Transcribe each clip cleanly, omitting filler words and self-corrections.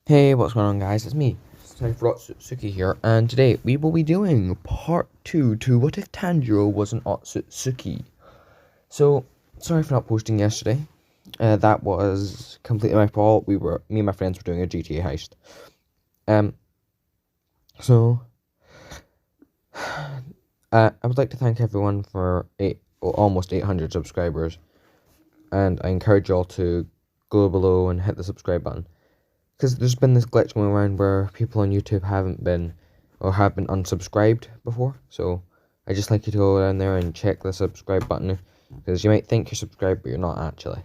Hey, what's going on, guys? It's me, Cypher Otsutsuki here, and today we will be doing part 2 to What If Tanjiro Was an Otsutsuki. So, sorry for not posting yesterday. That was completely my fault. Me and my friends were doing a GTA heist. So, I would like to thank everyone for almost 800 subscribers, and I encourage y'all to go below and hit the subscribe button. Because there's been this glitch going around where people on YouTube have been unsubscribed before. So I just like you to go down there and check the subscribe button, because you might think you're subscribed, but you're not actually.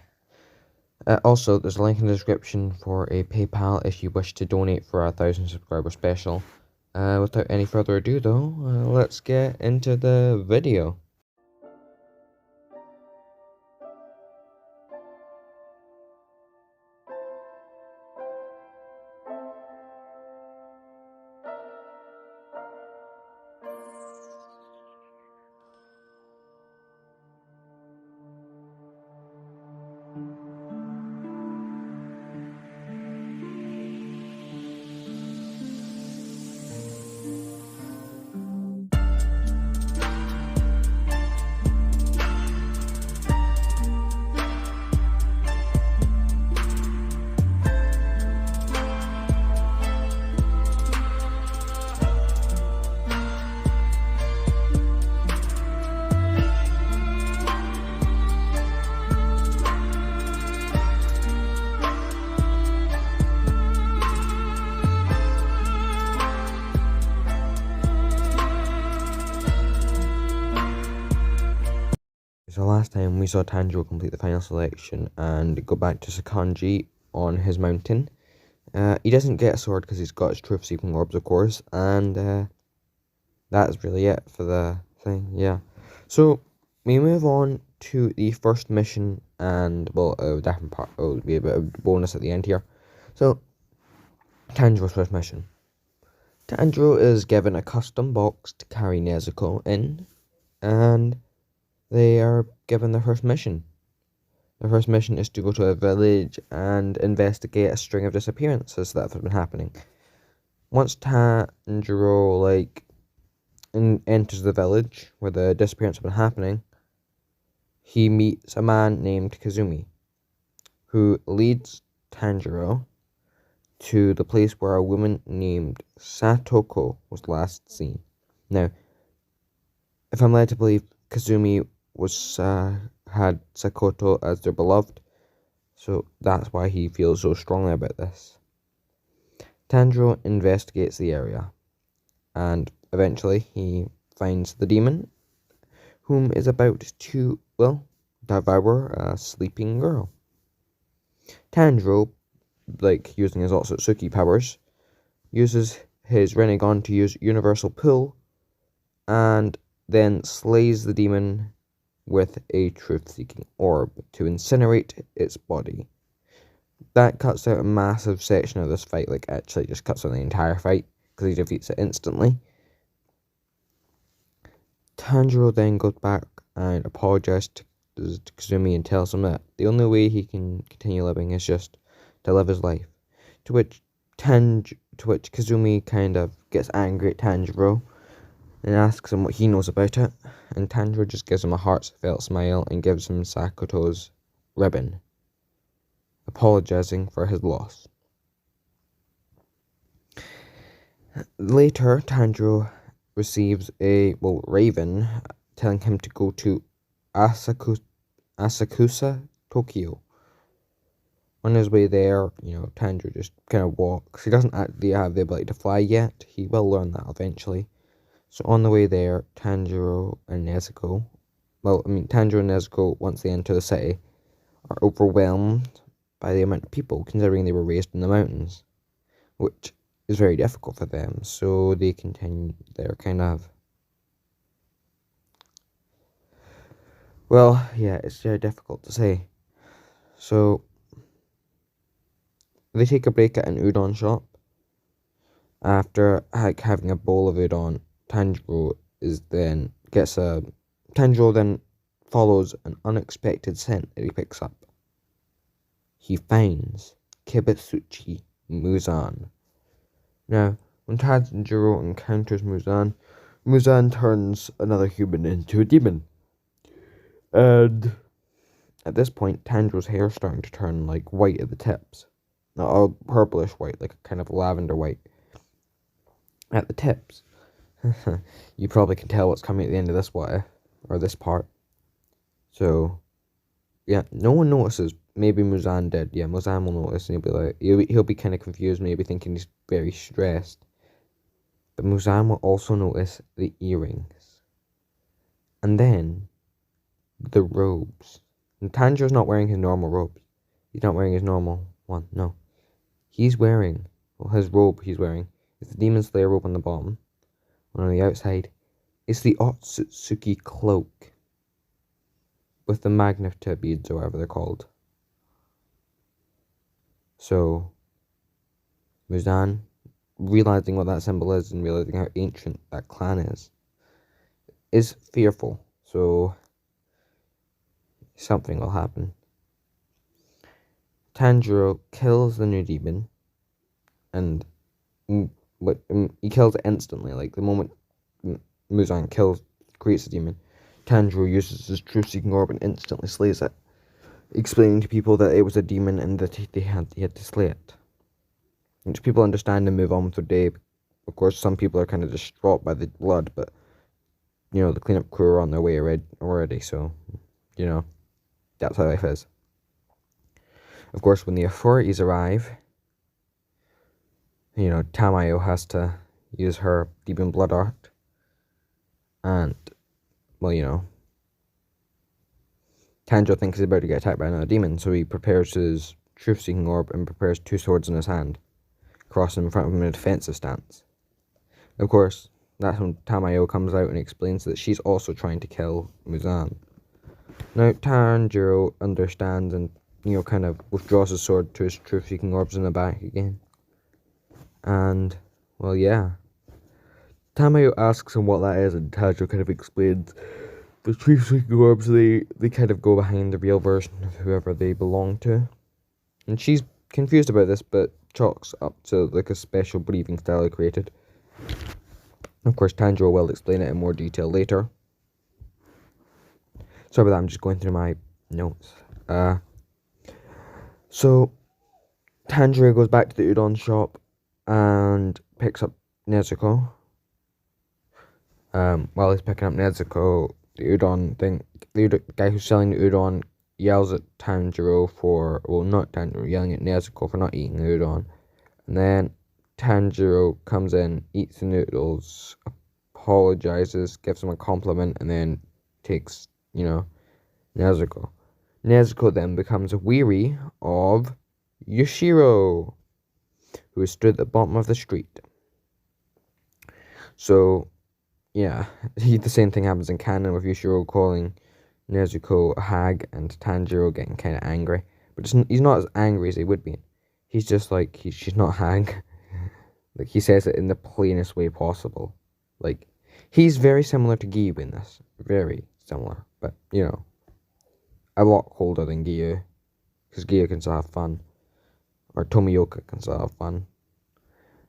Also, there's a link in the description for a PayPal if you wish to donate for a 1,000 subscriber special. Without any further ado though, let's get into the video. So last time we saw Tanjiro complete the final selection and go back to Sakanji on his mountain. He doesn't get a sword because he's got his truth-seeking orbs, of course, and that's really it for the thing, yeah. So we move on to the first mission, and, well, a different part, will be a bit of bonus at the end here. So, Tanjiro's first mission. Tanjiro is given a custom box to carry Nezuko in, and they are given their first mission. Their first mission is to go to a village and investigate a string of disappearances that have been happening. Once Tanjiro, enters the village where the disappearance have been happening, he meets a man named Kazumi, who leads Tanjiro to the place where a woman named Satoko was last seen. Now, if I'm led to believe, Kazumi had Sakoto as their beloved, so that's why he feels so strongly about this. Tanjiro investigates the area, and eventually he finds the demon, whom is about to, devour a sleeping girl. Tanjiro, using his Otsutsuki powers, uses his Renegon to use Universal Pull, and then slays the demon with a truth-seeking orb to incinerate its body. That cuts out a massive section of this fight, actually just cuts out the entire fight, because he defeats it instantly. Tanjiro then goes back and apologizes to Kazumi and tells him that the only way he can continue living is just to live his life. To which Kazumi kind of gets angry at Tanjiro and asks him what he knows about it, and Tanjiro just gives him a heartfelt smile and gives him Sakoto's ribbon, apologizing for his loss. Later, Tanjiro receives a raven telling him to go to Asakusa, Tokyo. On his way there, Tanjiro just kind of walks. He doesn't actually have the ability to fly yet. He will learn that eventually. So on the way there, Tanjiro and Nezuko, once they enter the city, are overwhelmed by the amount of people, considering they were raised in the mountains, which is very difficult for them. So they continue their it's very difficult to say. So they take a break at an udon shop. After having a bowl of udon, Tanjiro then follows an unexpected scent that he picks up. He finds Kibitsuchi Muzan. Now, when Tanjiro encounters Muzan, Muzan turns another human into a demon. And at this point, Tanjiro's hair is starting to turn like white at the tips. Not a purplish white, like a kind of lavender white at the tips. You probably can tell what's coming at the end of this or this part. So, yeah, no one notices. Maybe Muzan did. Yeah, Muzan will notice, and he'll be kind of confused, maybe thinking he's very stressed. But Muzan will also notice the earrings, and then the robes. And Tanjiro's not wearing his normal robes. He's not wearing his normal one. No, he's wearing his robe. He's wearing is the Demon Slayer robe on the bottom. And on the outside, it's the Otsutsuki cloak with the magnet beads or whatever they're called. So, Muzan, realizing what that symbol is and realizing how ancient that clan is fearful. So, something will happen. Tanjiro kills the new demon, and he kills it instantly. Like the moment Muzan creates the demon, Tanjiro uses his truth-seeking orb and instantly slays it, explaining to people that it was a demon and that he had to slay it. Which people understand and move on with their day. Of course, some people are kind of distraught by the blood, but the cleanup crew are on their way already, so that's how life is. Of course, when the authorities arrive, Tamayo has to use her demon blood art. And, Tanjiro thinks he's about to get attacked by another demon, so he prepares his truth-seeking orb and prepares 2 swords in his hand, crossing in front of him in a defensive stance. Of course, that's when Tamayo comes out and explains that she's also trying to kill Muzan. Now, Tanjiro understands and, kind of withdraws his sword to his truth-seeking orbs in the back again. And, well, yeah. Tamayo asks him what that is, and Tanjiro kind of explains the truth-seeking orbs, they kind of go behind the real version of whoever they belong to. And she's confused about this, but chalks up to, like, a special breathing style he created. Of course, Tanjiro will explain it in more detail later. Sorry about that, I'm just going through my notes. So, Tanjiro goes back to the udon shop and picks up Nezuko. While he's picking up Nezuko, the guy who's selling the udon yells at Tanjiro yelling at Nezuko for not eating the udon. And then Tanjiro comes in, eats the noodles, apologizes, gives him a compliment, and then takes, Nezuko. Nezuko then becomes weary of Yoshiro, who stood at the bottom of the street. So, yeah, the same thing happens in canon with Yoshiro calling Nezuko a hag and Tanjiro getting kind of angry. But he's not as angry as he would be. He's just like, she's not a hag. Like, he says it in the plainest way possible. Like, he's very similar to Giyu in this. Very similar. But, a lot colder than Giyu. Because Giyu can still have fun. Or Tomioka can still have fun.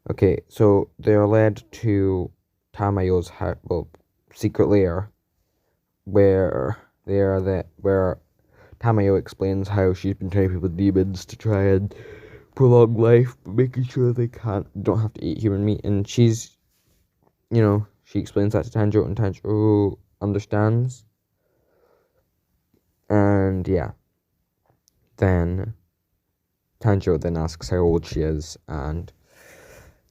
Okay, so they're led to Tamayo's secret lair, where Tamayo explains how she's been turning people demons to try and prolong life, but making sure they don't have to eat human meat. And she's, she explains that to Tanjiro, and Tanjiro understands. And yeah, then Tanjiro then asks how old she is, and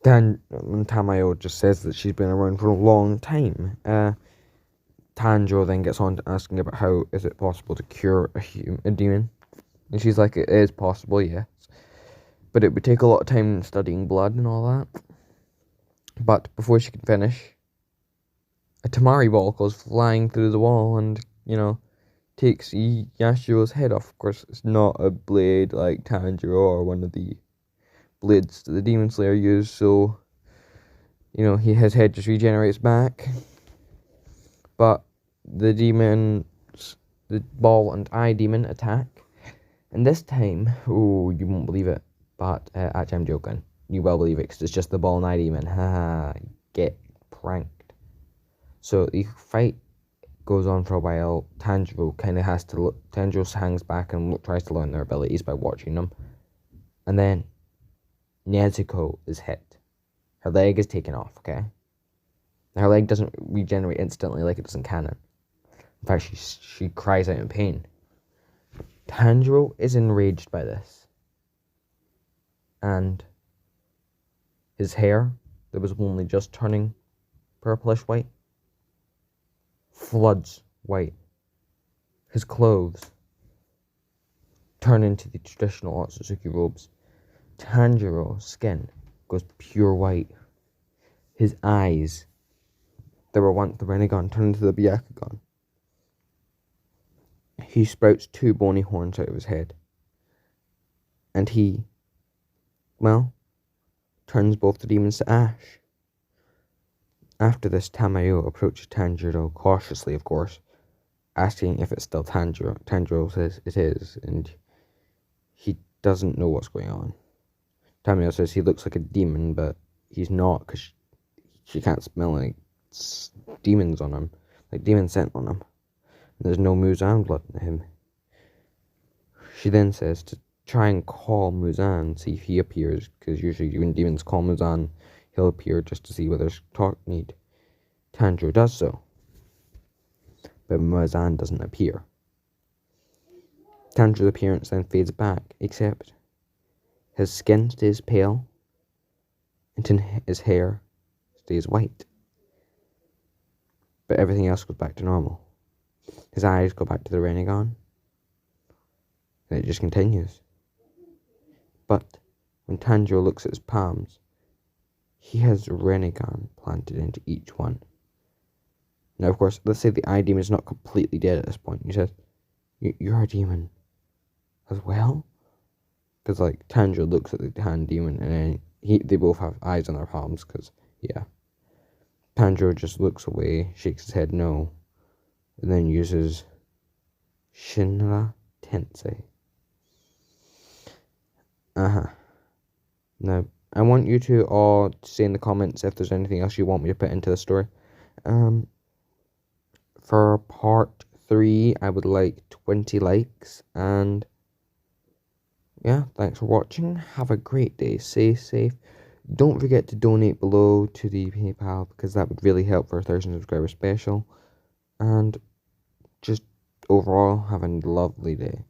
Tamayo just says that she's been around for a long time. Tanjiro then gets on to asking about how is it possible to cure a demon. And she's like, it is possible, yes. But it would take a lot of time studying blood and all that. But before she can finish, a Tamari ball goes flying through the wall and, takes Yashiro's head off. Of course, it's not a blade like Tanjiro or one of the blades that the Demon Slayer used, so his head just regenerates back. But the ball and eye demon attack, and this time, you won't believe it, But actually, I'm joking. You will believe it because it's just the ball and eye demon. Haha, get pranked. So the fight goes on for a while. Tanjiro kind of has to look. Tanjiro hangs back and tries to learn their abilities by watching them. And then Nezuko is hit. Her leg is taken off, okay? Her leg doesn't regenerate instantly like it does in canon. In fact, she cries out in pain. Tanjiro is enraged by this. And his hair, that was only just turning purplish white, floods white. His clothes turn into the traditional Otsutsuki robes. Tanjiro's skin goes pure white. His eyes, that were once the Rinnegan, turn into the Byakugan. He sprouts 2 bony horns out of his head. And he, well, turns both the demons to ash. After this, Tamayo approaches Tanjiro, cautiously of course, asking if it's still Tanjiro. Tanjiro says it is, and he doesn't know what's going on. Tamayo says he looks like a demon, but he's not, because she can't smell any demons on him, like demon scent on him. And there's no Muzan blood in him. She then says to try and call Muzan, see if he appears, because usually when demons call Muzan, he'll appear just to see whether there's talk need. Tanjiro does so, but Muzan doesn't appear. Tanjiro's appearance then fades back, except his skin stays pale, and his hair stays white. But everything else goes back to normal. His eyes go back to the Rinnegan, and it just continues. But when Tanjiro looks at his palms, he has Rinnegan planted into each one. Now, of course, let's say the eye demon is not completely dead at this point. He says, "You're a demon as well?" Because, like, Tanjiro looks at the hand demon, and then they both have eyes on their palms, because, yeah. Tanjiro just looks away, shakes his head no, and then uses Shinra Tensei. Now, I want you to all say in the comments if there's anything else you want me to put into the story. For part 3, I would like 20 likes, and yeah, thanks for watching. Have a great day. Stay safe. Don't forget to donate below to the PayPal, because that would really help for a 1,000 subscriber special. And just overall, have a lovely day.